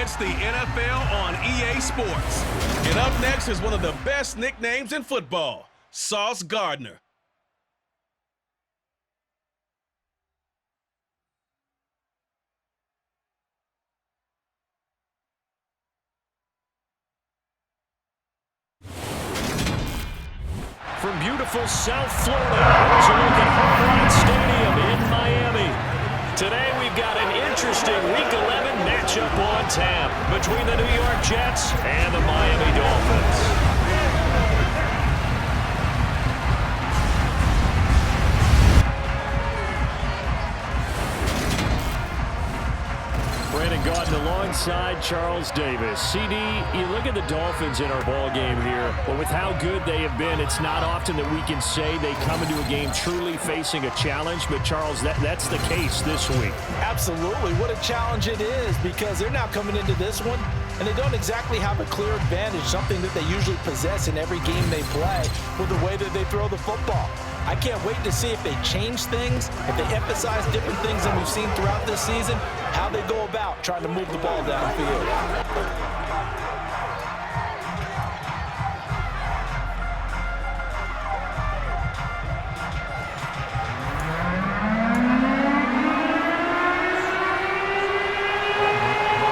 It's the NFL on EA Sports. And up next is one of the best nicknames in football, Sauce Gardner. From beautiful South Florida, here's a look at Home Stadium in Miami. Today we've got an interesting Week 11 matchup on tap between the New York Jets and the Miami Dolphins. Brandon Gaudin alongside Charles Davis. CD, you look at the Dolphins in our ball game here, but with how good they have been, it's not often that we can say they come into a game truly facing a challenge, but Charles, that's the case this week. Absolutely. What a challenge it is, because they're now coming into this one, and they don't exactly have a clear advantage, something that they usually possess in every game they play with the way that they throw the football. I can't wait to see if they change things, if they emphasize different things than we've seen throughout this season, how they go about trying to move the ball downfield.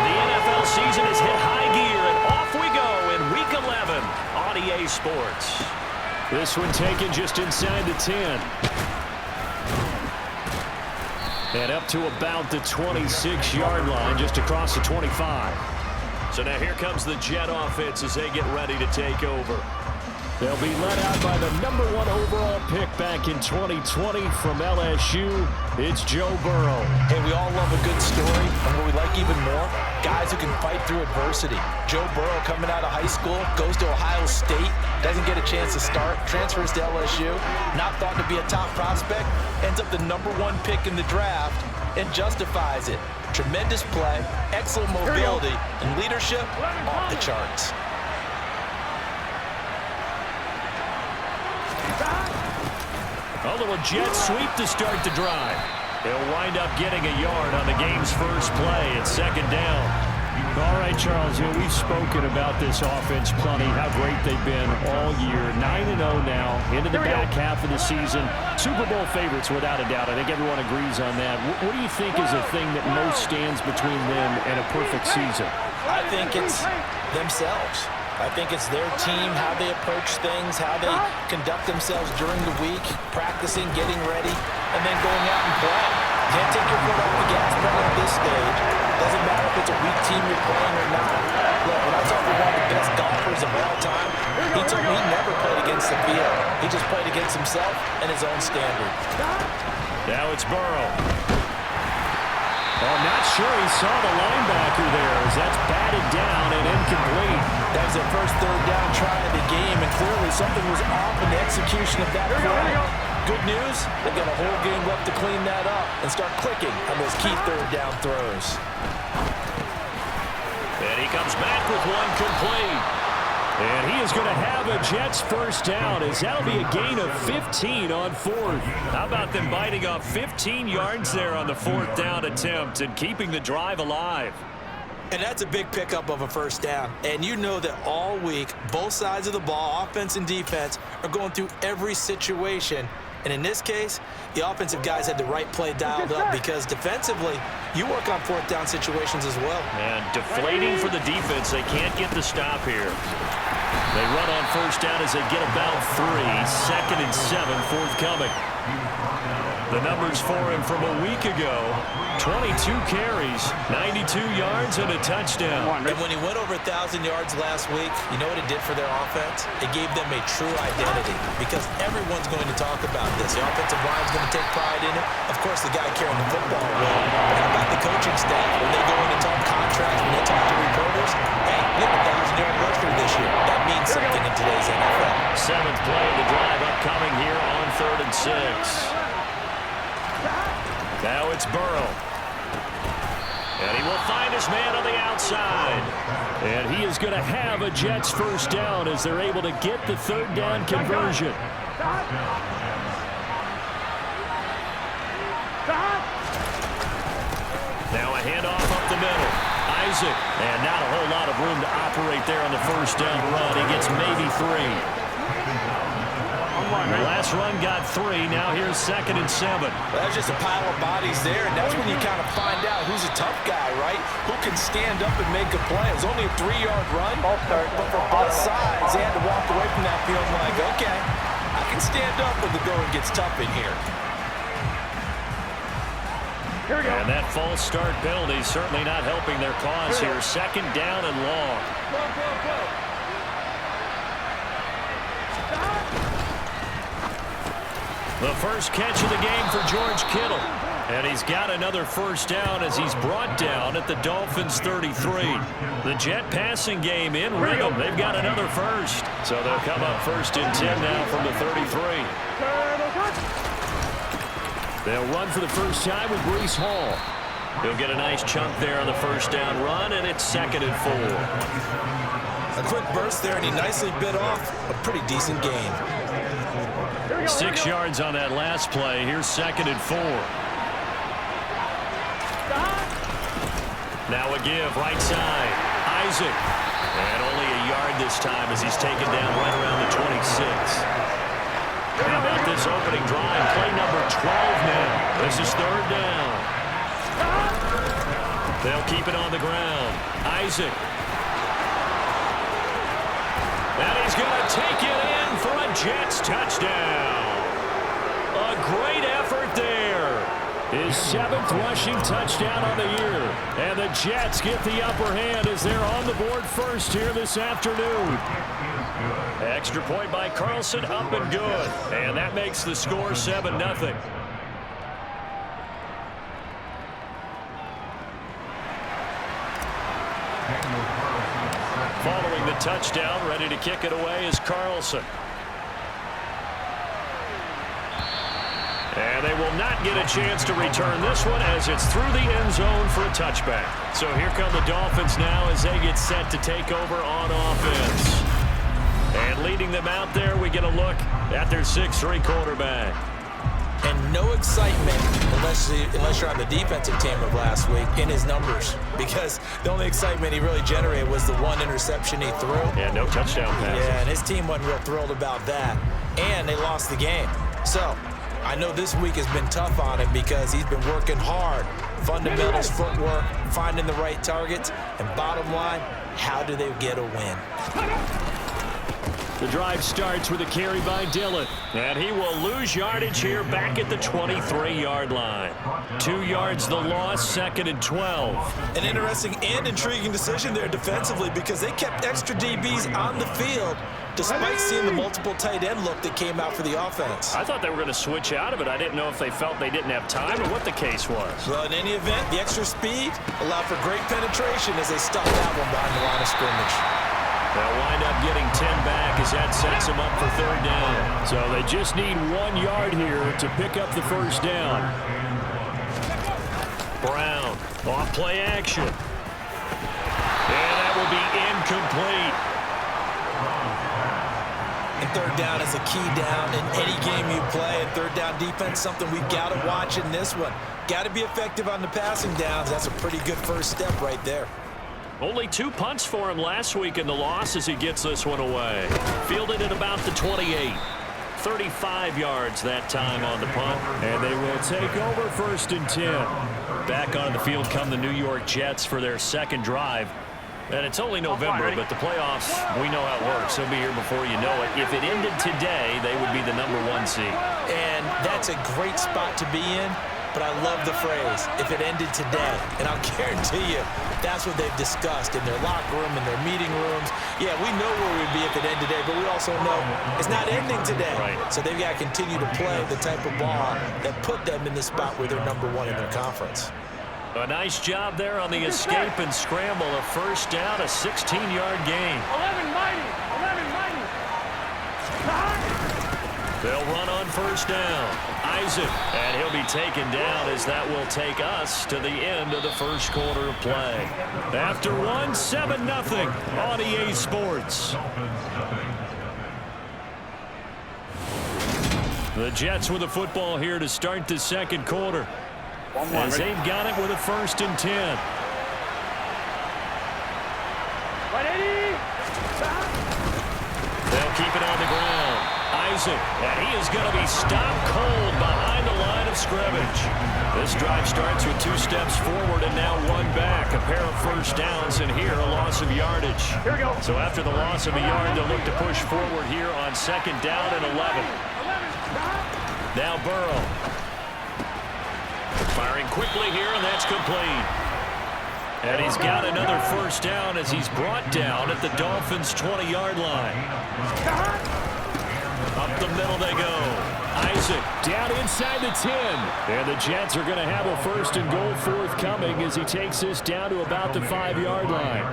The NFL season has hit high gear, and off we go in Week 11 on EA Sports. This one taken just inside the 10. And up to about the 26-yard line, just across the 25. So now here comes the Jet offense as they get ready to take over. They'll be led out by the #1 overall pick back in 2020 from LSU. It's Joe Burrow. Hey, we all love a good story, and what we like even more, guys who can fight through adversity. Joe Burrow coming out of high school, goes to Ohio State, doesn't get a chance to start, transfers to LSU, not thought to be a top prospect, ends up the #1 pick in the draft, and justifies it. Tremendous play, excellent mobility, and leadership off the charts. A little jet sweep to start the drive. They'll wind up getting a yard on the game's first play at second down. All right, Charles, we've spoken about this offense plenty, how great they've been all year. 9-0 now, into the back half of the season. Super Bowl favorites, without a doubt. I think everyone agrees on that. What do you think is the thing that most stands between them and a perfect season? I think it's themselves. I think it's their team, how they approach things, how they conduct themselves during the week, practicing, getting ready, and then going out and playing. You can't take your foot off the gas pedal at this stage. Doesn't matter if it's a weak team you're playing or not. Look, when I talk to one of the best golfers of all time, he told me he never played against the field. He just played against himself and his own standard. Now it's Burrow. I'm not sure he saw the linebacker there as that's batted down and incomplete. That was their first third down try of the game, and clearly something was off in the execution of that play. Good news, they've got a whole game left to clean that up and start clicking on those key third down throws. And he comes back with one complete. And he is going to have a Jets first down as that'll be a gain of 15 on fourth. How about them biting off 15 yards there on the fourth down attempt and keeping the drive alive? And that's a big pickup of a first down. And you know that all week, both sides of the ball, offense and defense, are going through every situation. And in this case, the offensive guys had the right play dialed up because defensively, you work on fourth down situations as well. And deflating for the defense. They can't get the stop here. They run on first down as they get about 3. 2nd and 7 forthcoming. The numbers for him from a week ago, 22 carries, 92 yards, and a touchdown. And when he went over 1,000 yards last week, you know what it did for their offense? It gave them a true identity because everyone's going to talk about this. The offensive line's going to take pride in it. Of course, the guy carrying the football will. But how about the coaching staff? When they go in and talk contracts, when they talk to reporters, hey, we have a 1,000-yard rusher this year. That means something in today's NFL. 7th play of the drive upcoming here on 3rd and 6. Now it's Burrow. And he will find his man on the outside. And he is going to have a Jets first down as they're able to get the third down conversion. Now a handoff up the middle. Isaac. And not a whole lot of room to operate there on the first down run. He gets maybe 3. The last run got 3. Now here's 2nd and 7. That's just a pile of bodies there, and that's when you kind of find out who's a tough guy, right? Who can stand up and make a play. It was only a 3-yard run, but for both sides, they had to walk away from that field like, okay, I can stand up when the going gets tough in here. Here we go. And that false start penalty certainly not helping their cause here. 2nd down and long. Go. The first catch of the game for George Kittle. And he's got another first down as he's brought down at the Dolphins' 33. The Jet passing game in rhythm. They've got another first. So they'll come up 1st and 10 now from the 33. They'll run for the first time with Breece Hall. He'll get a nice chunk there on the first down run, and it's 2nd and 4. A quick burst there, and he nicely bit off a pretty decent gain. 6 yards on that last play. Here's 2nd and 4. Now a give, right side. Isaac. And only a yard this time as he's taken down right around the 26. How about this opening drive? Play number 12 now. This is 3rd down. They'll keep it on the ground. Isaac. And he's going to take it in for a Jets touchdown. A great effort there. His 7th rushing touchdown on the year. And the Jets get the upper hand as they're on the board first here this afternoon. Extra point by Carlson, up and good. And that makes the score 7-0. Following the touchdown, ready to kick it away is Carlson. And they will not get a chance to return this one as it's through the end zone for a touchback. So here come the Dolphins now as they get set to take over on offense. And leading them out there, we get a look at their 6'3" quarterback. And no excitement unless you're on the defensive team of last week in his numbers, because the only excitement he really generated was the 1 interception he threw. Yeah, no touchdown passes. Yeah, and his team wasn't real thrilled about that. And they lost the game. So I know this week has been tough on him because he's been working hard. Fundamentals, footwork, finding the right targets, and bottom line, how do they get a win? The drive starts with a carry by Dillon. And he will lose yardage here back at the 23-yard line. 2 yards the loss, 2nd and 12. An interesting and intriguing decision there defensively because they kept extra DBs on the field despite seeing the multiple tight end look that came out for the offense. I thought they were going to switch out of it. I didn't know if they felt they didn't have time or what the case was. Well, in any event, the extra speed allowed for great penetration as they stuffed that one behind the line of scrimmage. They'll wind up getting 10 back as that sets them up for 3rd down. So they just need 1 yard here to pick up the first down. Brown, off play action. And that will be incomplete. And 3rd down is a key down in any game you play. And 3rd down defense, something we've got to watch in this one. Got to be effective on the passing downs. That's a pretty good first step right there. Only 2 punts for him last week in the loss as he gets this one away. Fielded at about the 28. 35 yards that time on the punt. And they will take over 1st and 10. Back onto the field come the New York Jets for their 2nd drive. And it's only November, but the playoffs, we know how it works. They'll be here before you know it. If it ended today, they would be the #1 seed. And that's a great spot to be in. But I love the phrase, if it ended today. And I'll guarantee you, that's what they've discussed in their locker room, in their meeting rooms. Yeah, we know where we'd be if it ended today, but we also know it's not ending today. Right. So they've got to continue to play the type of ball that put them in the spot where they're #1 in their conference. A nice job there on the escape and scramble. A first down, a 16-yard gain. 11 mighty. They'll run on first down. Isaac, and he'll be taken down as that will take us to the end of the first quarter of play. After 1, 7-0 on EA Sports. The Jets with the football here to start the 2nd quarter. As they've got it with a 1st and 10. They'll keep it on the ground. Isaac, and he is going to be stopped cold behind the line of scrimmage. This drive starts with 2 steps forward and now 1 back. A pair of first downs, and here a loss of yardage. Here we go. So after the loss of a yard, they'll look to push forward here on 2nd down and 11. Now Burrow. Firing quickly here, and that's complete. And he's got another first down as he's brought down at the Dolphins' 20-yard line. Up the middle they go. Isaac down inside the 10. And the Jets are going to have a 1st and goal forthcoming as he takes this down to about the 5-yard line.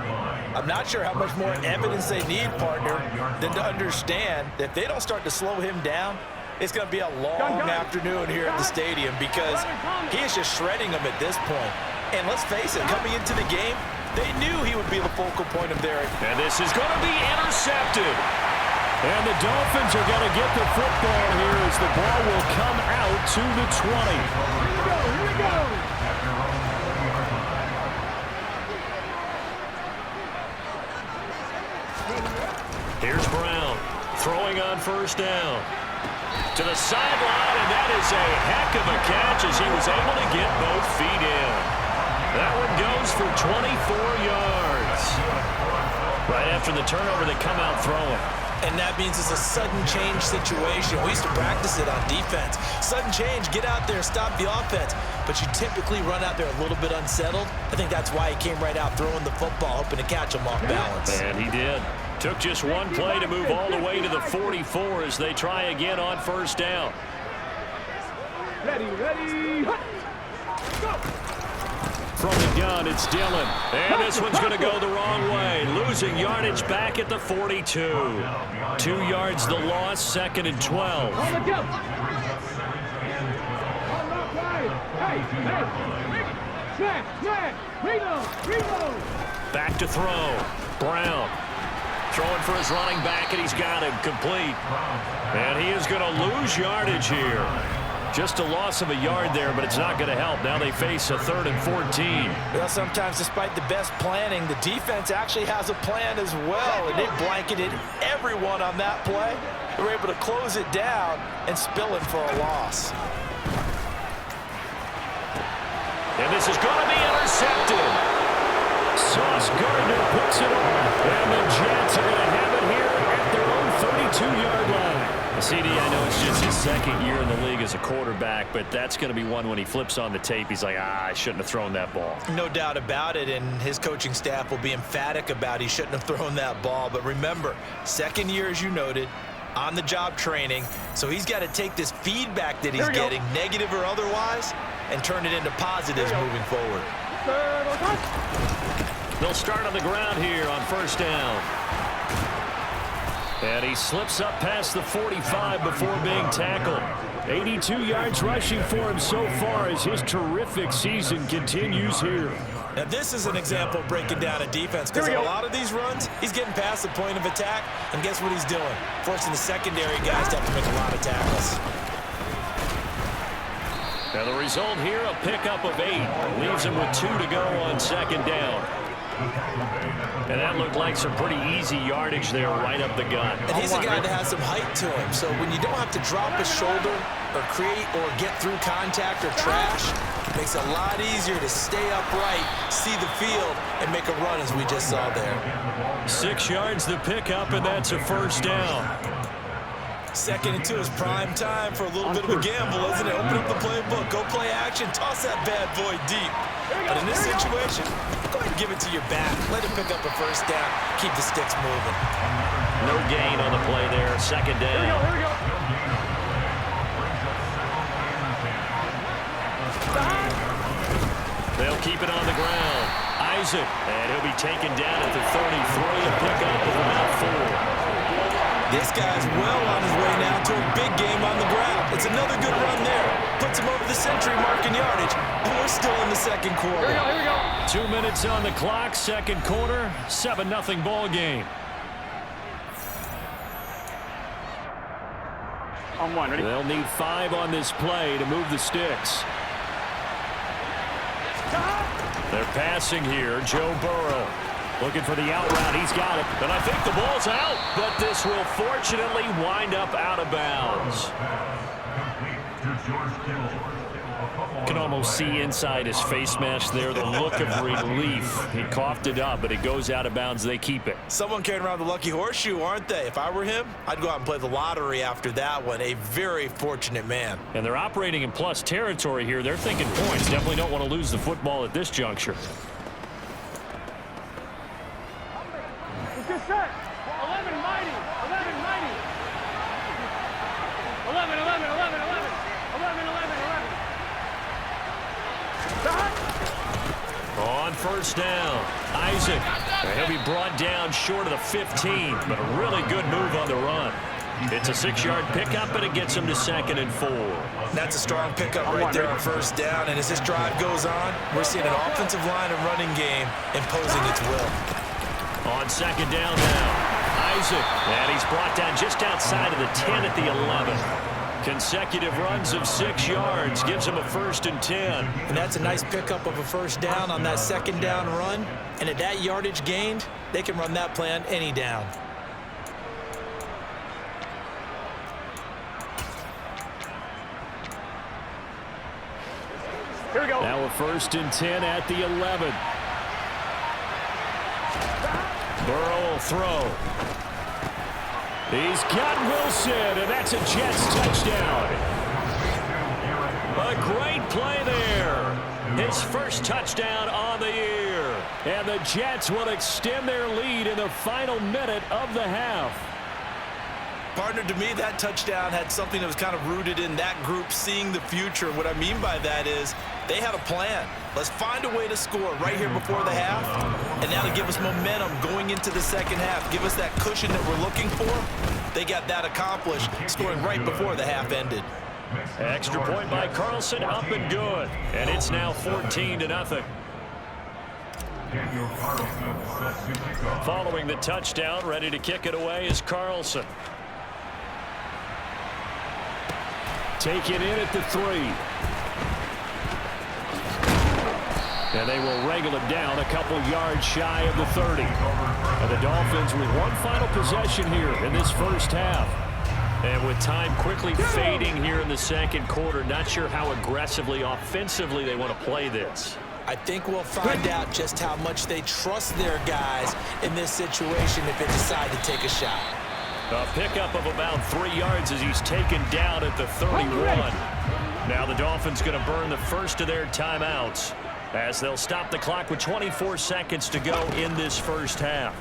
I'm not sure how much more evidence they need, partner, than to understand that if they don't start to slow him down, it's going to be a long afternoon here at the stadium because he is just shredding them at this point. And let's face it, coming into the game, they knew he would be the focal point of their... And this is going to be intercepted. And the Dolphins are going to get the football here as the ball will come out to the 20. Here we go. Here's Brown throwing on 1st down. To the sideline, and that is a heck of a catch as he was able to get both feet in. That one goes for 24 yards. Right after the turnover, they come out throwing. And that means it's a sudden change situation. We used to practice it on defense. Sudden change, get out there, stop the offense. But you typically run out there a little bit unsettled. I think that's why he came right out throwing the football, hoping to catch him off balance. And he did. Took just 1 play to move all the way to the 44 as they try again on 1st down. Ready. Go. From the gun, it's Dillon. And this one's going to go the wrong way. Losing yardage back at the 42. 2 yards the loss, 2nd and 12. Back to throw. Brown. Throwing for his running back, and he's got him complete. And he is going to lose yardage here. Just a loss of a yard there, but it's not going to help. Now they face a 3rd and 14. Well, sometimes despite the best planning, the defense actually has a plan as well, and they blanketed everyone on that play. They were able to close it down and spill it for a loss. And this is going to be intercepted. Sauce Gardner puts it on, and the Jets are going to have it here at their own 32-yard line. CD, I know it's just his 2nd year in the league as a quarterback, but that's going to be one when he flips on the tape, he's like, I shouldn't have thrown that ball. No doubt about it, and his coaching staff will be emphatic about he shouldn't have thrown that ball. But remember, 2nd year, as you noted, on-the-job training, so he's got to take this feedback that he's getting, negative or otherwise, and turn it into positives moving forward. They'll start on the ground here on 1st down. And he slips up past the 45 before being tackled. 82 yards rushing for him so far as his terrific season continues here. Now this is an example of breaking down a defense because a lot of these runs, he's getting past the point of attack, and guess what he's doing? Forcing the secondary guys to have to make a lot of tackles. Now the result here, a pickup of 8. Leaves him with 2 to go on 2nd down. And that looked like some pretty easy yardage there right up the gut. And he's a guy that has some height to him, so when you don't have to drop a shoulder or create or get through contact or trash, it makes it a lot easier to stay upright, see the field, and make a run as we just saw there. 6 yards the pickup, and that's a 1st down. 2nd and 2 is prime time for a little bit of a gamble, isn't it? Open up the playbook, go play action, toss that bad boy deep. But in this situation, go ahead and give it to your back. Let him pick up a 1st down, keep the sticks moving. No gain on the play there, 2nd down. Here we go. They'll keep it on the ground. Isaac, and he'll be taken down at the 33, a pickup of about 4. This guy's well on his way now to a big game on the ground. It's another good run there. Puts him over the century mark in yardage, and we're still in the 2nd quarter. Here we go. 2 minutes on the clock, 2nd quarter, 7-0 ball game. On 1, ready? They'll need 5 on this play to move the sticks. They're passing here, Joe Burrow. Looking for the out route. He's got it. And I think the ball's out. But this will fortunately wind up out of bounds. You can almost see inside his face mask there the look of relief. He coughed it up, but it goes out of bounds. They keep it. Someone carrying around the lucky horseshoe, aren't they? If I were him, I'd go out and play the lottery after that one. A very fortunate man. And they're operating in plus territory here. They're thinking points. Definitely don't want to lose the football at this juncture. It's set. 11 mighty. 11 mighty. 11, 11, 11, 11. 11, 11, 11. On first down, Isaac. He'll be brought down short of the 15, but a really good move on the run. It's a 6-yard pickup, and it gets him to 2nd and 4. That's a strong pickup right there on first down, and as this drive goes on, we're seeing an offensive line and running game imposing its will. On 2nd down now, Isaac, and he's brought down just outside of the 10 at the 11. Consecutive runs of 6 yards gives him a 1st and 10. And that's a nice pickup of a first down on that 2nd down run. And at that yardage gained, they can run that play on any down. Here we go. Now a 1st and 10 at the 11. Burrow will throw. He's got Wilson, and that's a Jets touchdown. A great play there. His first touchdown on the year. And the Jets will extend their lead in the final minute of the half. Partner, to me, that touchdown had something that was kind of rooted in that group seeing the future. What I mean by that is they had a plan. Let's find a way to score right here before the half, and that'll give us momentum going into the second half. Give us that cushion that we're looking for. They got that accomplished, scoring right before the half ended. Extra point by Carlson, up and good. And it's now 14-0. Following the touchdown, ready to kick it away is Carlson. Take it in at the 3. And they will wrangle him down a couple yards shy of the 30. And the Dolphins with one final possession here in this first half. And with time quickly fading here in the second quarter, not sure how aggressively, offensively they want to play this. I think we'll find out just how much they trust their guys in this situation if they decide to take a shot. A pickup of about 3 yards as he's taken down at the 31. Now the Dolphins going to burn the first of their timeouts as they'll stop the clock with 24 seconds to go in this first half.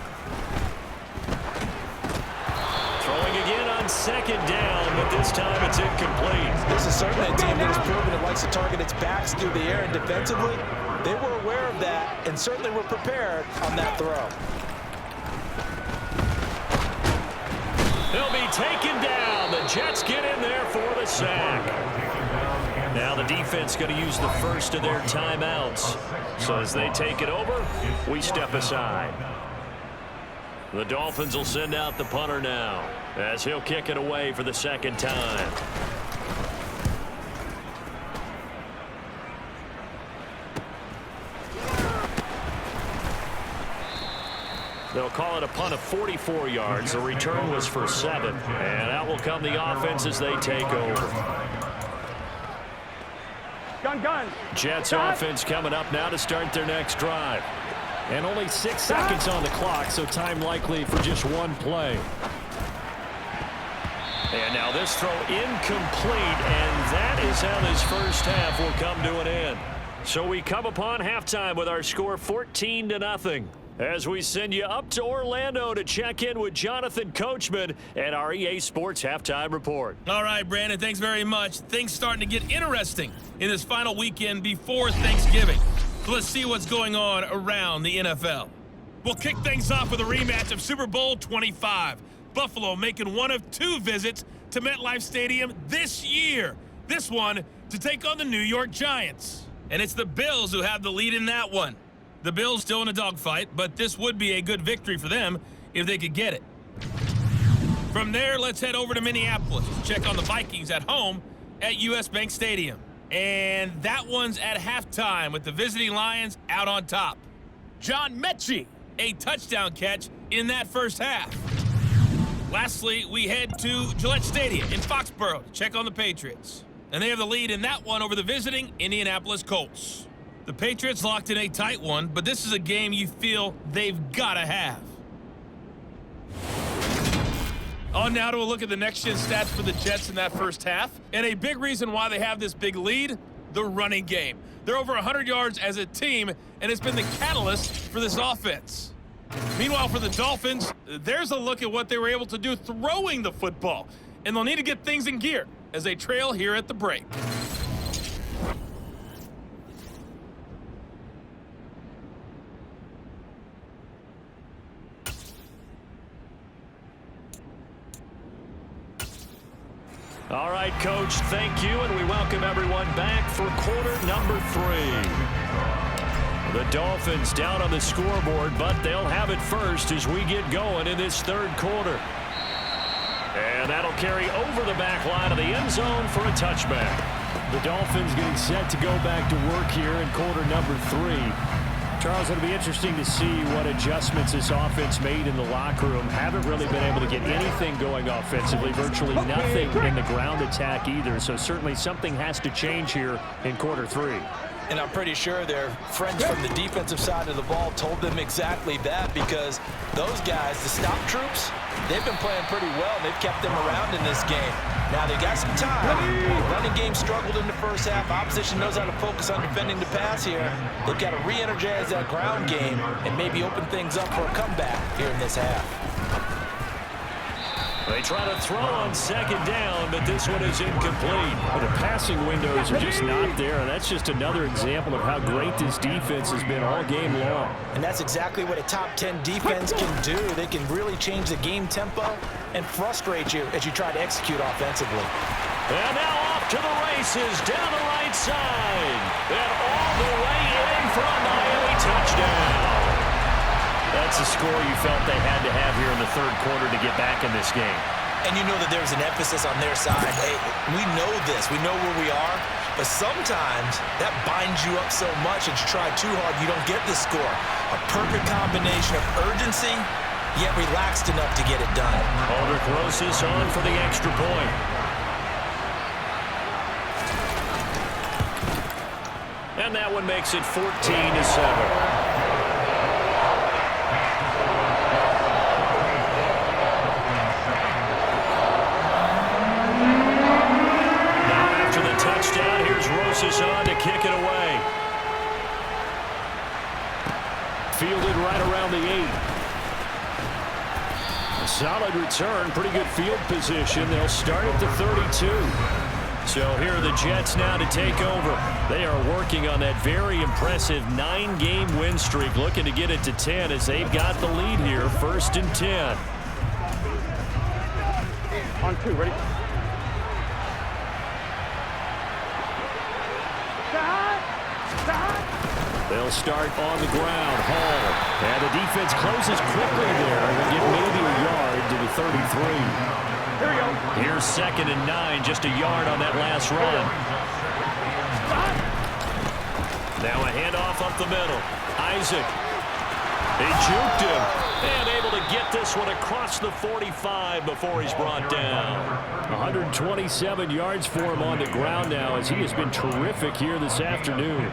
Throwing again on 2nd down, but this time it's incomplete. This is certainly a team that has proven it likes to target its backs through the air, and defensively, they were aware of that and certainly were prepared on that throw. He'll be taken down. The Jets get in there for the sack. Now the defense going to use the first of their timeouts. So as they take it over, we step aside. The Dolphins will send out the punter now as he'll kick it away for the second time. They'll call it a punt of 44 yards. The return was for 7. And out will come the offense as they take over. Gun. Jets offense coming up now to start their next drive. And only 6 seconds on the clock, so time likely for just one play. And now this throw incomplete, and that is how this first half will come to an end. So we come upon halftime with our score 14-0. As we send you up to Orlando to check in with Jonathan Coachman and our EA Sports Halftime Report. All right, Brandon, thanks very much. Things starting to get interesting in this final weekend before Thanksgiving. So let's see what's going on around the NFL. We'll kick things off with a rematch of Super Bowl 25. Buffalo making one of 2 visits to MetLife Stadium this year. This one to take on the New York Giants. And it's the Bills who have the lead in that one. The Bills still in a dogfight, but this would be a good victory for them if they could get it. From there, let's head over to Minneapolis to check on the Vikings at home at US Bank Stadium. And that one's at halftime with the visiting Lions out on top. John Mechie a touchdown catch in that first half. Lastly, we head to Gillette Stadium in Foxborough to check on the Patriots. And they have the lead in that one over the visiting Indianapolis Colts. The Patriots locked in a tight one, but this is a game you feel they've got to have. On now to a look at the next-gen stats for the Jets in that first half. And a big reason why they have this big lead, the running game. They're over 100 yards as a team, and it's been the catalyst for this offense. Meanwhile, for the Dolphins, there's a look at what they were able to do throwing the football. And they'll need to get things in gear as they trail here at the break. All right, Coach, thank you, and we welcome everyone back for quarter number 3. The Dolphins down on the scoreboard, but they'll have it first as we get going in this third quarter. And that'll carry over the back line of the end zone for a touchback. The Dolphins getting set to go back to work here in quarter number 3. Charles, it'll be interesting to see what adjustments this offense made in the locker room. Haven't really been able to get anything going offensively, virtually nothing in the ground attack either. So certainly something has to change here in quarter 3. And I'm pretty sure their friends from the defensive side of the ball told them exactly that, because those guys, the stop troops, they've been playing pretty well. They've kept them around in this game. Now they got some time. Running game struggled in the first half. Opposition knows how to focus on defending the pass here. They've got to re-energize that ground game and maybe open things up for a comeback here in this half. They try to throw on second down, but this one is incomplete. But the passing windows are just not there, and that's just another example of how great this defense has been all game long. And that's exactly what a top 10 defense can do. They can really change the game tempo and frustrate you as you try to execute offensively. And now off to the races down the right side. And all the way in for a Miami touchdown. That's a score you felt they had to have here in the third quarter to get back in this game. And you know that there's an emphasis on their side. Hey, we know this. We know where we are. But sometimes that binds you up so much that you try too hard, you don't get this score. A perfect combination of urgency, yet relaxed enough to get it done. Aldrich Rosas on for the extra point. And that one makes it 14-7. Touchdown. Here's Rosas on to kick it away. Fielded right around the 8. A solid return. Pretty good field position. They'll start at the 32. So here are the Jets now to take over. They are working on that very impressive 9-game win streak, looking to get it to 10 as they've got the lead here. 1st and 10. On 2, ready? They'll start on the ground. Hall. And the defense closes quickly there and will get maybe a yard to the 33. Here we go. Here's 2nd and 9, just a yard on that last run. Now a handoff up the middle. Isaac. They juked him. And able to get this one across the 45 before he's brought down. 127 yards for him on the ground now as he has been terrific here this afternoon.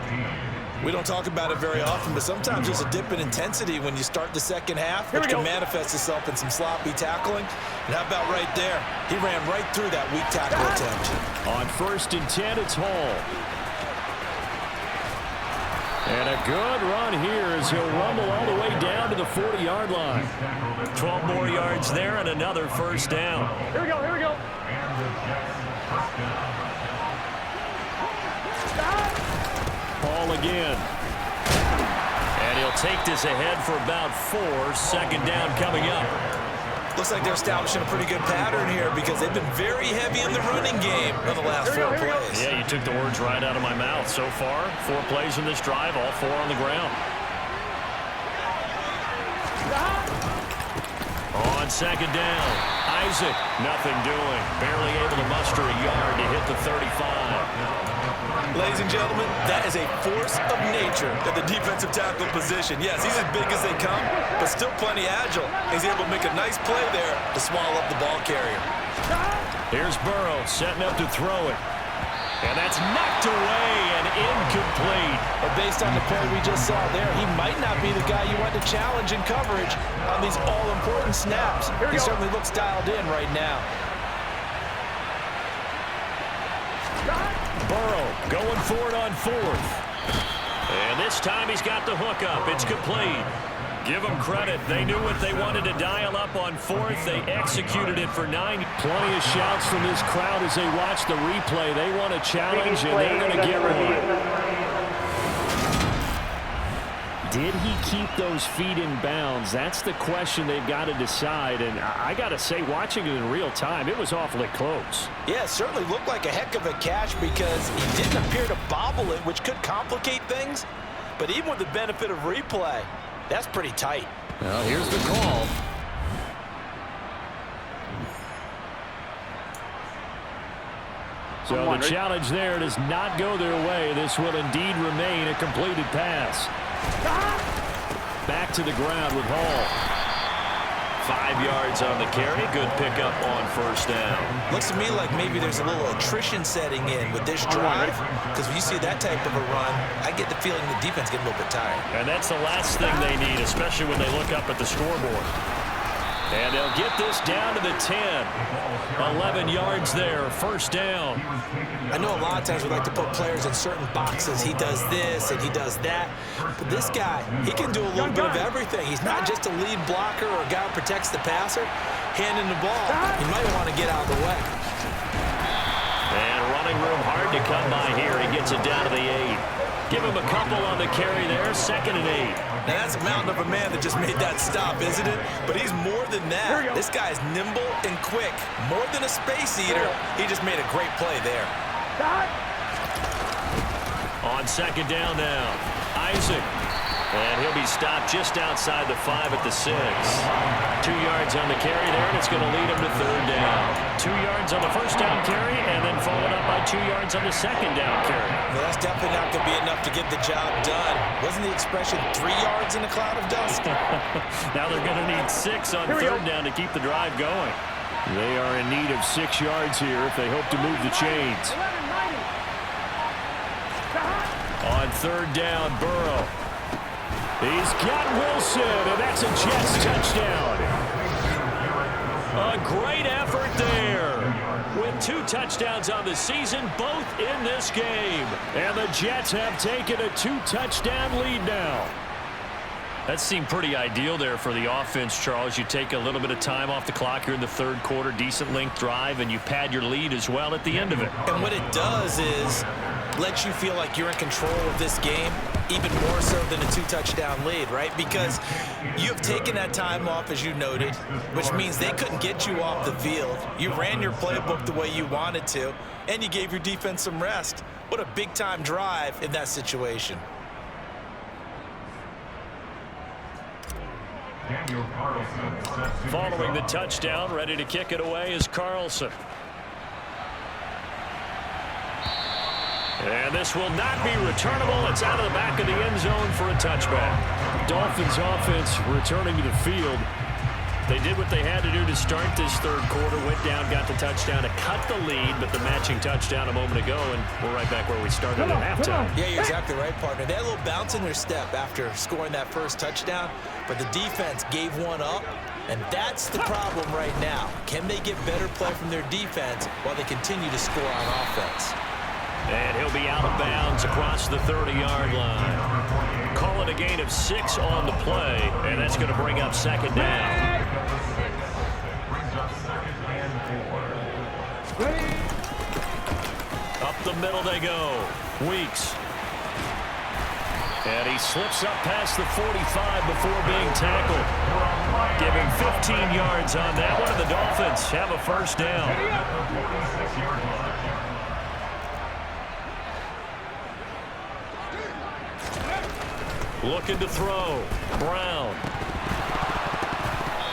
We don't talk about it very often, but sometimes there's a dip in intensity when you start the second half, which can manifest itself in some sloppy tackling. And how about right there? He ran right through that weak tackle attempt. On 1st and 10, it's Hall. And a good run here as he'll rumble all the way down to the 40-yard line. 12 more yards there and another first down. Here we go, here we go. Hall again. And he'll take this ahead for about 4. 2nd down coming up. Looks like they're establishing a pretty good pattern here because they've been very heavy in the running game in the last 4 plays. Yeah, you took the words right out of my mouth. So far, 4 plays in this drive, all 4 on the ground. On 2nd down, Isaac, nothing doing. Barely able to muster a yard to hit the 35. Ladies and gentlemen, that is a force of nature at the defensive tackle position. Yes, he's as big as they come, but still plenty agile. He's able to make a nice play there to swallow up the ball carrier. Here's Burrow setting up to throw it. And that's knocked away and incomplete. But based on the play we just saw there, he might not be the guy you want to challenge in coverage on these all-important snaps. He certainly looks dialed in right now. Burrow going for it on fourth. And this time he's got the hook up. It's complete. Give them credit. They knew what they wanted to dial up on fourth. They executed it for 9. Plenty of shouts from this crowd as they watch the replay. They want a challenge, and they're going to get one. Did he keep those feet in bounds? That's the question they've got to decide. And I got to say, watching it in real time, it was awfully close. Yeah, it certainly looked like a heck of a catch because he didn't appear to bobble it, which could complicate things. But even with the benefit of replay, that's pretty tight. Well, here's the call. So the challenge there does not go their way. This will indeed remain a completed pass. Back to the ground with Hall. 5 yards on the carry. Good pickup on first down. Looks to me like maybe there's a little attrition setting in with this drive, because when you see that type of a run, I get the feeling the defense gets a little bit tired. And that's the last thing they need, especially when they look up at the scoreboard. And they'll get this down to the 10. 11 yards there, first down. I know a lot of times we like to put players in certain boxes. He does this and he does that. But this guy, he can do a little bit of everything. He's not just a lead blocker or a guy who protects the passer. Handing the ball, he might want to get out of the way. And running room hard to come by here. He gets it down to the 8. Give him a couple on the carry there, 2nd and 8. Now, that's a mountain of a man that just made that stop, isn't it? But he's more than that. This guy is nimble and quick. More than a space eater. He just made a great play there. On 2nd down now, Isaac. And he'll be stopped just outside the 5 at the 6. 2 yards on the carry there, and it's going to lead him to 3rd down. 2 yards on the first down carry, and then followed up by 2 yards on the 2nd down carry. Well, that's definitely not going to be enough to get the job done. Wasn't the expression 3 yards in a cloud of dust? Now they're going to need 6 on 3rd down to keep the drive going. They are in need of 6 yards here if they hope to move the chains. On 3rd down, Burrow. He's got Wilson, and that's a Jets touchdown. A great effort there. With 2 touchdowns on the season, both in this game. And the Jets have taken a 2-touchdown lead now. That seemed pretty ideal there for the offense, Charles. You take a little bit of time off the clock here in the 3rd quarter, decent length drive, and you pad your lead as well at the end of it. And what it does is let you feel like you're in control of this game, even more so than a 2-touchdown lead, right? Because you have taken that time off, as you noted, which means they couldn't get you off the field. You ran your playbook the way you wanted to, and you gave your defense some rest. What a big-time drive in that situation. Following the touchdown, ready to kick it away is Carlson. And this will not be returnable. It's out of the back of the end zone for a touchback. Dolphins offense returning to the field. They did what they had to do to start this 3rd quarter. Went down, got the touchdown to cut the lead, but the matching touchdown a moment ago, and we're right back where we started at halftime. Yeah, you're exactly right, partner. They had a little bounce in their step after scoring that first touchdown, but the defense gave one up, and that's the problem right now. Can they get better play from their defense while they continue to score on offense? And he'll be out of bounds across the 30-yard line. Call it a gain of 6 on the play, and that's going to bring up 2nd down. Up the middle they go. Weeks. And he slips up past the 45 before being tackled. Give him 15 yards on that one, and the Dolphins have a first down. Looking to throw. Brown.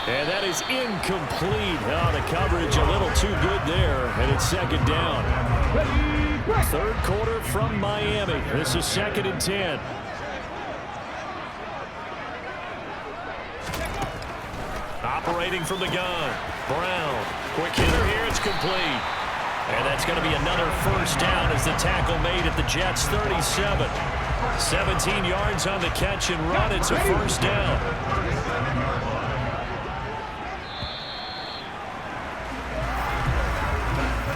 And that is incomplete. Oh, the coverage a little too good there, and it's second down. Third quarter from Miami. This is 2nd and 10. Operating from the gun. Brown. Quick hitter here. It's complete. And that's going to be another first down as the tackle made at the Jets' 37. 17 yards on the catch and run. It's a first down.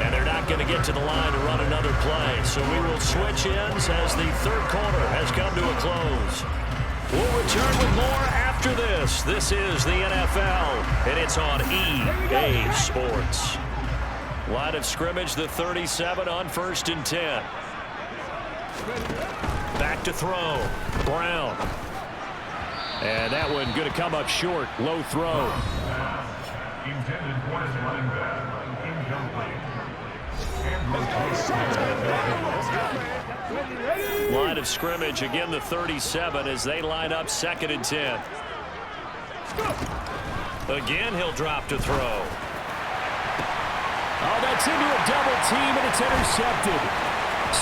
And they're not going to get to the line to run another play. So we will switch ends as the third quarter has come to a close. We'll return with more after this. This is the NFL, and it's on EA Sports. Line of scrimmage, the 37 on 1st and 10. Back to throw. Brown. And that one going to come up short. Low throw. Intended for his running back. Line of scrimmage, again the 37 as they line up 2nd and 10. Again, he'll drop to throw. Oh, that's into a double team, and it's intercepted.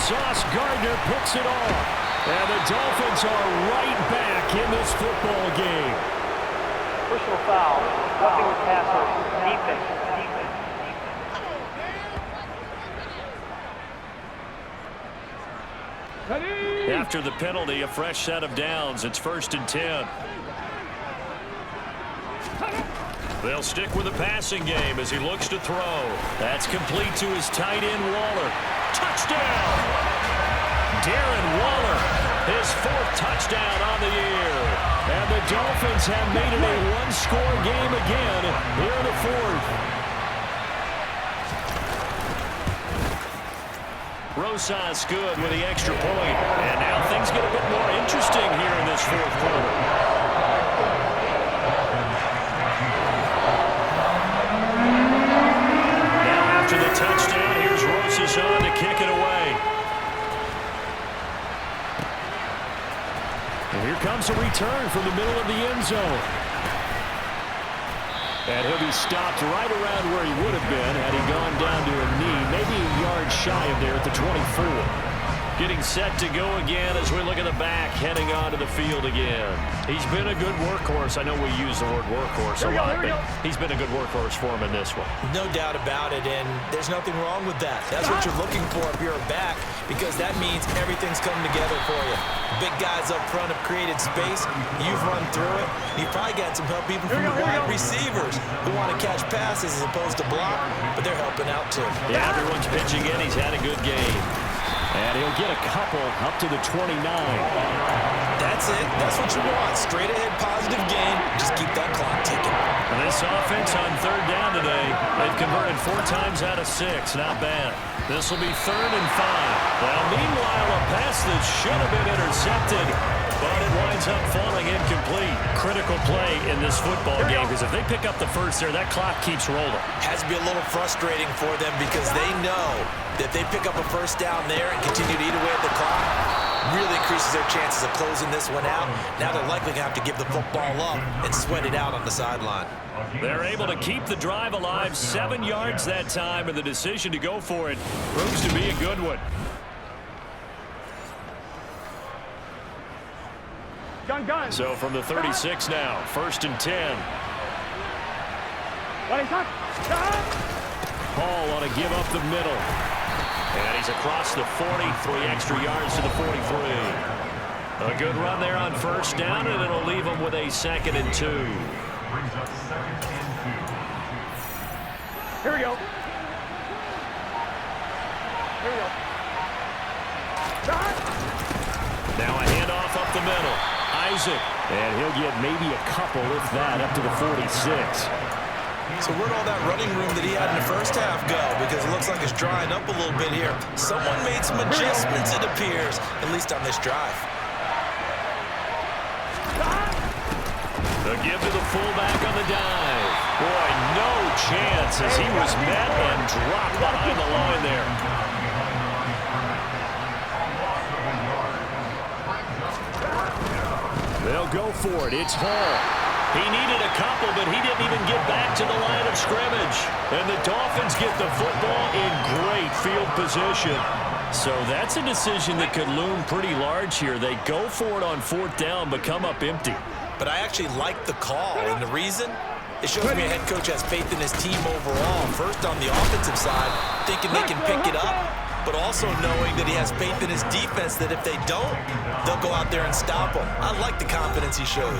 Sauce Gardner picks it off. And the Dolphins are right back in this football game. Personal foul. Roughing the passer. Defense. After the penalty, a fresh set of downs. It's 1st and 10. They'll stick with the passing game as he looks to throw. That's complete to his tight end, Waller. Touchdown! Darren Waller, his 4th touchdown on the year. And the Dolphins have made it a one-score game again here in the 4th. Rosas good with the extra point. And now things get a bit more interesting here in this 4th quarter. Now after the touchdown, here's Rosas on to kick it away. And here comes a return from the middle of the end zone. And he'll be stopped right around where he would have been had he gone down to a knee, maybe a yard shy of there at the 24. Getting set to go again as we look at the back, heading onto the field again. He's been a good workhorse. I know we use the word workhorse a lot, but he's been a good workhorse for him in this one. No doubt about it, and there's nothing wrong with that. That's what you're looking for if you're a back, because that means everything's come together for you. Big guys up front have created space. You've run through it. You've probably got some help even from your wide receivers who want to catch passes as opposed to block, but they're helping out too. Yeah, everyone's pitching in. He's had a good game. And he'll get a couple up to the 29. That's it. That's what you want. Straight ahead positive game. Just keep that clock ticking. And this offense on 3rd down today, they've converted 4 times out of 6. Not bad. This will be 3rd and 5. Well, meanwhile, a pass that should have been intercepted, but it winds up falling incomplete. Critical play in this football game, because if they pick up the first there, that clock keeps rolling. Has to be a little frustrating for them because they know that they pick up a first down there and continue to eat away at the clock, really increases their chances of closing this one out. Now they're likely going to have to give the football up and sweat it out on the sideline. They're able to keep the drive alive, 7 yards that time, and the decision to go for it proves to be a good one. Gun. So from the 36 now, 1st and 10. Hall on a give up the middle. And he's across the 40, 3 extra yards to the 43. A good run there on 1st down, and it'll leave him with a 2nd and 2. Brings up 2nd and 2. Here we go. Now a handoff up the middle. Isaac. And he'll get maybe a couple, if that, up to the 46. So where'd all that running room that he had in the first half go? Because it looks like it's drying up a little bit here. Someone made some adjustments, it appears, at least on this drive. The give to the fullback on the dive. Boy, no chance as he was met and dropped behind the line there. They'll go for it. It's Hall. He needed a couple, but he didn't even get back to the line of scrimmage. And the Dolphins get the football in great field position. So that's a decision that could loom pretty large here. They go for it on 4th down, but come up empty. But I actually like the call, and the reason? It shows me a head coach has faith in his team overall. First, on the offensive side, thinking they can pick it up, but also knowing that he has faith in his defense that if they don't, they'll go out there and stop them. I like the confidence he showed.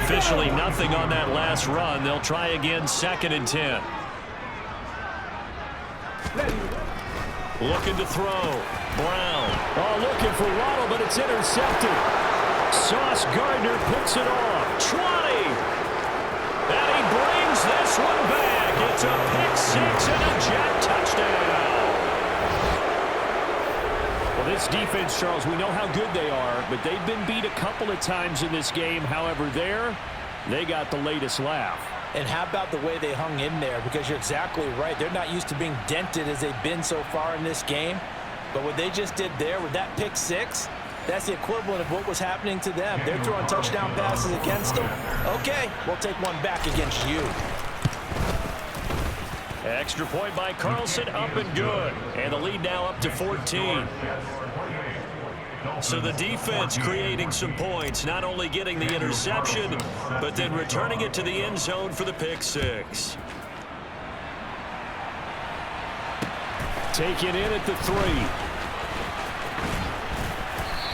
Officially nothing on that last run. They'll try again, 2nd and 10. Looking to throw. Brown. Oh, looking for Waddle, but it's intercepted. Sauce Gardner picks it off. 20. And he brings this one back. It's a pick-6 and a Jet touchdown. Well, this defense, Charles, we know how good they are, but they've been beat a couple of times in this game. However, they got the latest laugh. And how about the way they hung in there? Because you're exactly right. They're not used to being dented as they've been so far in this game. But what they just did there with that pick-6, that's the equivalent of what was happening to them. They're throwing touchdown passes against them. Okay, we'll take one back against you. Extra point by Carlson, up and good. And the lead now up to 14. So the defense creating some points, not only getting the interception, but then returning it to the end zone for the pick-6. Taken in at the 3.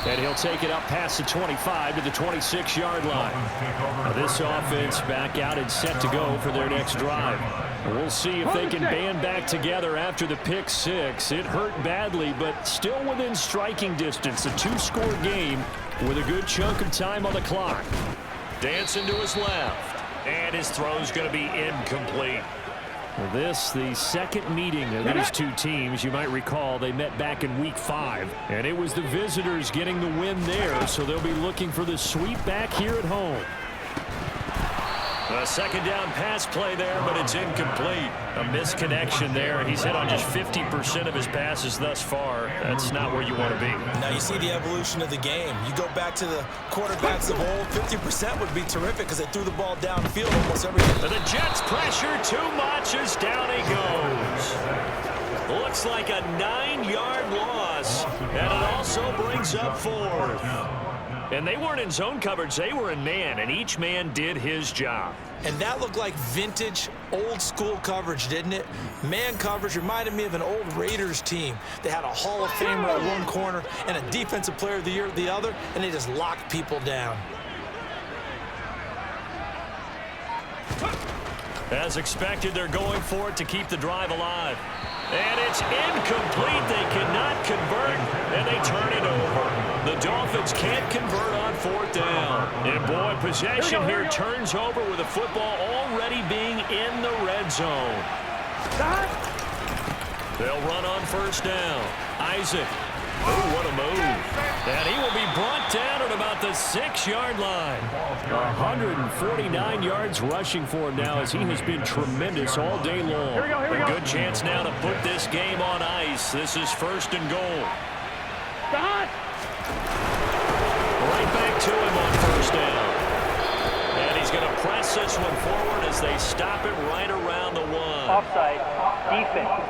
And he'll take it up past the 25 to the 26-yard line. Now this offense back out and set to go for their next drive. We'll see if they can band back together after the pick-6. It hurt badly, but still within striking distance. A 2-score game with a good chunk of time on the clock. Dancing to his left. And his throw's going to be incomplete. Well, this, the second meeting of these two teams. You might recall they met back in Week 5. And it was the visitors getting the win there, so they'll be looking for the sweep back here at home. A 2nd down pass play there, but it's incomplete. A misconnection there. He's hit on just 50% of his passes thus far. That's not where you want to be. Now you see the evolution of the game. You go back to the quarterbacks of old, 50% would be terrific because they threw the ball downfield almost every day. The Jets pressure too much as down he goes. Looks like a 9-yard loss, and it also brings up 4th. And they weren't in zone coverage, they were in man, and each man did his job. And that looked like vintage, old-school coverage, didn't it? Man coverage reminded me of an old Raiders team. They had a Hall of Famer at one corner and a Defensive Player of the Year at the other, and they just locked people down. As expected, they're going for it to keep the drive alive. And it's incomplete. They cannot convert, and they turn it over. The Dolphins can't convert on 4th down. And, boy, possession here turns over with the football already being in the red zone. They'll run on 1st down. Isaac. Oh, what a move. And he will be brought down at about the 6-yard line. 149 yards rushing for him now as he has been tremendous all day long. Here we go, here we go. A good chance now to put this game on ice. This is 1st and goal. Right back to him on 1st down. And he's going to press this one forward as they stop it right around the 1. Offside. Defense.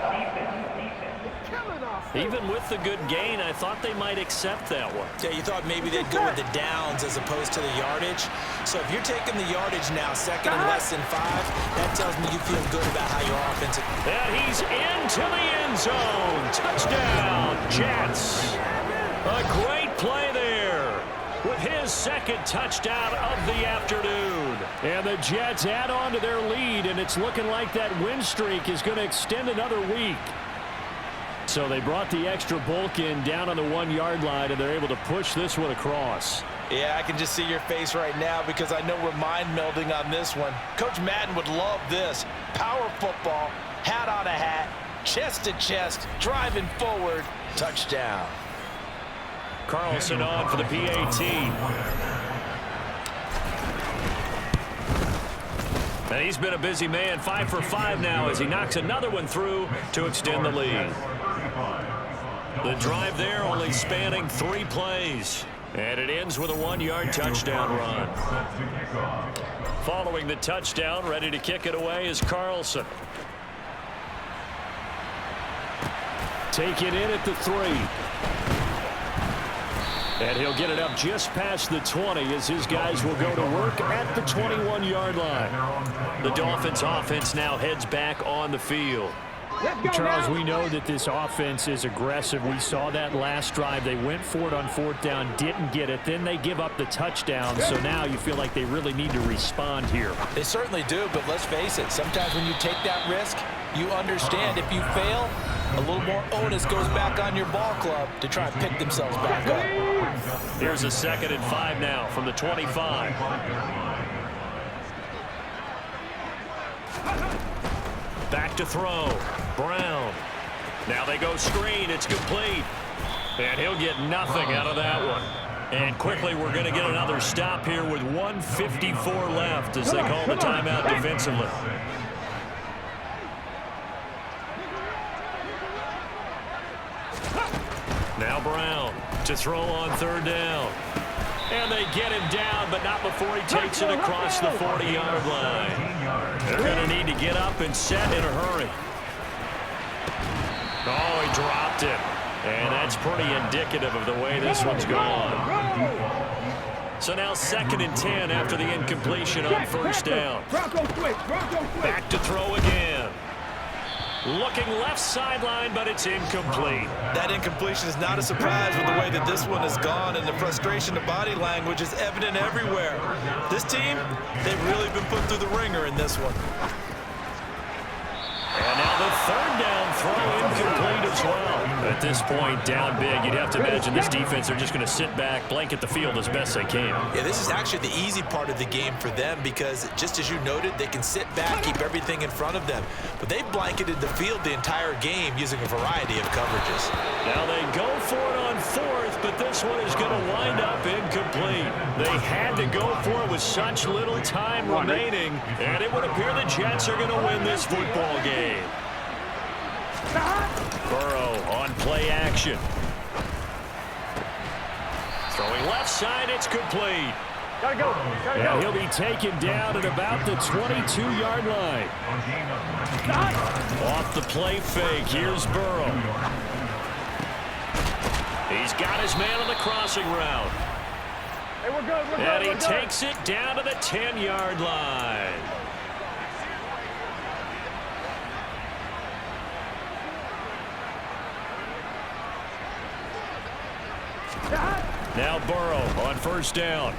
Even with the good gain, I thought they might accept that one. Yeah, you thought maybe they'd go with the downs as opposed to the yardage. So if you're taking the yardage now, 2nd and less than 5, that tells me you feel good about how your offense is. And he's into the end zone. Touchdown, Jets. A great play there with his 2nd touchdown of the afternoon. And the Jets add on to their lead, and it's looking like that win streak is going to extend another week. So they brought the extra bulk in down on the 1-yard line, and they're able to push this one across. Yeah, I can just see your face right now because I know we're mind melding on this one. Coach Madden would love this. Power football, hat on a hat, chest to chest, driving forward, touchdown. Carlson on for the PAT. And he's been a busy man, 5 for 5 now as he knocks another one through to extend the lead. The drive there only spanning 3 plays. And it ends with a 1-yard touchdown run. Following the touchdown, ready to kick it away is Carlson. Take it in at the 3. And he'll get it up just past the 20 as his guys will go to work at the 21-yard line. The Dolphins offense now heads back on the field. Charles, we know that this offense is aggressive. We saw that last drive. They went for it on 4th down, didn't get it. Then they give up the touchdown. So now you feel like they really need to respond here. They certainly do, but let's face it. Sometimes when you take that risk, you understand if you fail, a little more onus goes back on your ball club to try and pick themselves back up. Here's a 2nd and 5 now from the 25. Back to throw. Brown. Now they go screen. It's complete. And he'll get nothing out of that one. And quickly we're going to get another stop here with 1:54 left as they call the timeout defensively. Now Brown to throw on 3rd down. And they get him down, but not before he takes it across the 40-yard line. They're going to need to get up and set in a hurry. Oh, he dropped it. And that's pretty indicative of the way this one's gone. So now 2nd and 10 after the incompletion on 1st down. Back to throw again. Looking left sideline, but it's incomplete. That incompletion is not a surprise with the way that this one has gone, and the frustration of body language is evident everywhere. This team, they've really been put through the ringer in this one. And now the 3rd down throw incomplete as well. At this point, down big, you'd have to imagine this defense, they're just going to sit back, blanket the field as best they can. Yeah, this is actually the easy part of the game for them because, just as you noted, they can sit back, keep everything in front of them. But they blanketed the field the entire game using a variety of coverages. Now they go for it on 4th, but this one is going to wind up incomplete. They had to go for it with such little time remaining, and it would appear the Jets are going to win this football game. Burrow on play action. Throwing left side, it's complete. And he'll be taken down at about the 22-yard line. Off the play fake, here's Burrow. He's got his man on the crossing route. Hey, we're good. And he takes it down to the 10-yard line. Now Burrow on 1st down.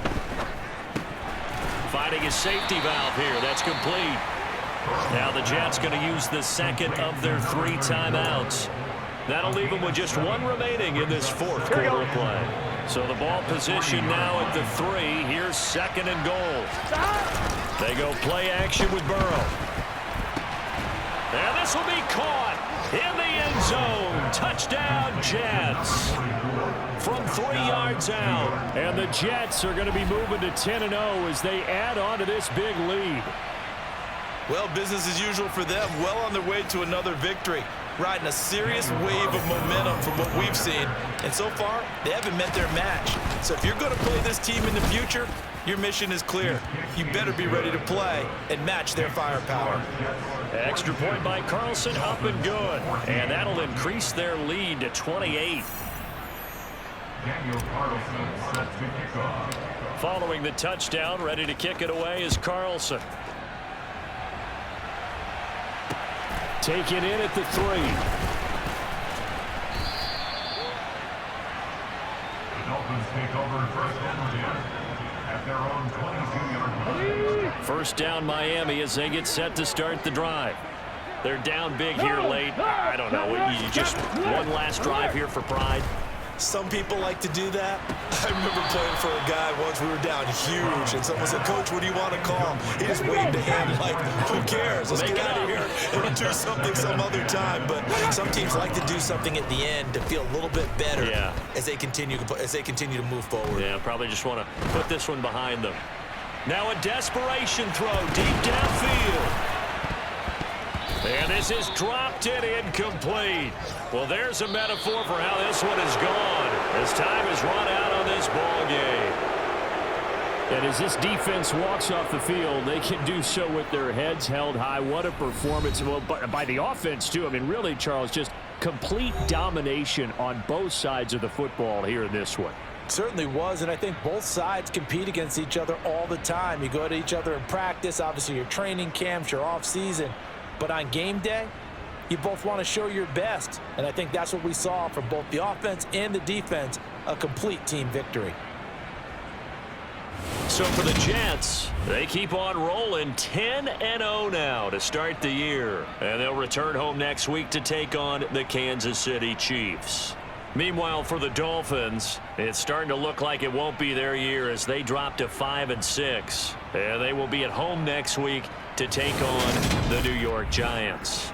Finding his safety valve here. That's complete. Now the Jets going to use the 2nd of their 3 timeouts. That'll leave them with just 1 remaining in this 4th quarter of play. So the ball position now at the 3. Here's 2nd and goal. They go play action with Burrow. And this will be caught in the end zone. Touchdown, Jets. From 3 yards out. And the Jets are going to be moving to 10-0 as they add on to this big lead. Well, business as usual for them. Well on their way to another victory. Riding a serious wave of momentum from what we've seen. And so far, they haven't met their match. So if you're going to play this team in the future, your mission is clear. You better be ready to play and match their firepower. Extra point by Carlson, up and good. And that'll increase their lead to 28. Daniel Carlson set to kick off. Following the touchdown, ready to kick it away is Carlson. Take it in at the 3. The Dolphins take over 1st and 10 at their own 22-yard line. 1st down Miami as they get set to start the drive. They're down big here late. I don't know. You just one last drive here for pride. Some people like to do that. I remember playing for a guy once. We were down huge, and someone said, "Coach, what do you want to call?" He just waved a hand like, "Who cares? Let's get out of here and do something some other time." But some teams like to do something at the end to feel a little bit better as they continue to move forward. Yeah, probably just want to put this one behind them. Now a desperation throw deep downfield. And this is dropped and incomplete. Well, there's a metaphor for how this one is gone, as time has run out on this ball game. And as this defense walks off the field, they can do so with their heads held high. What a performance. Well, by the offense, too. I mean, really, Charles, just complete domination on both sides of the football here in this one. Certainly was, and I think both sides compete against each other all the time. You go to each other in practice, obviously your training camps, your off-season, but on game day, you both want to show your best, and I think that's what we saw from both the offense and the defense, a complete team victory. So for the Jets, they keep on rolling 10-0 now to start the year, and they'll return home next week to take on the Kansas City Chiefs. Meanwhile, for the Dolphins, it's starting to look like it won't be their year as they drop to 5-6. And they will be at home next week to take on the New York Giants.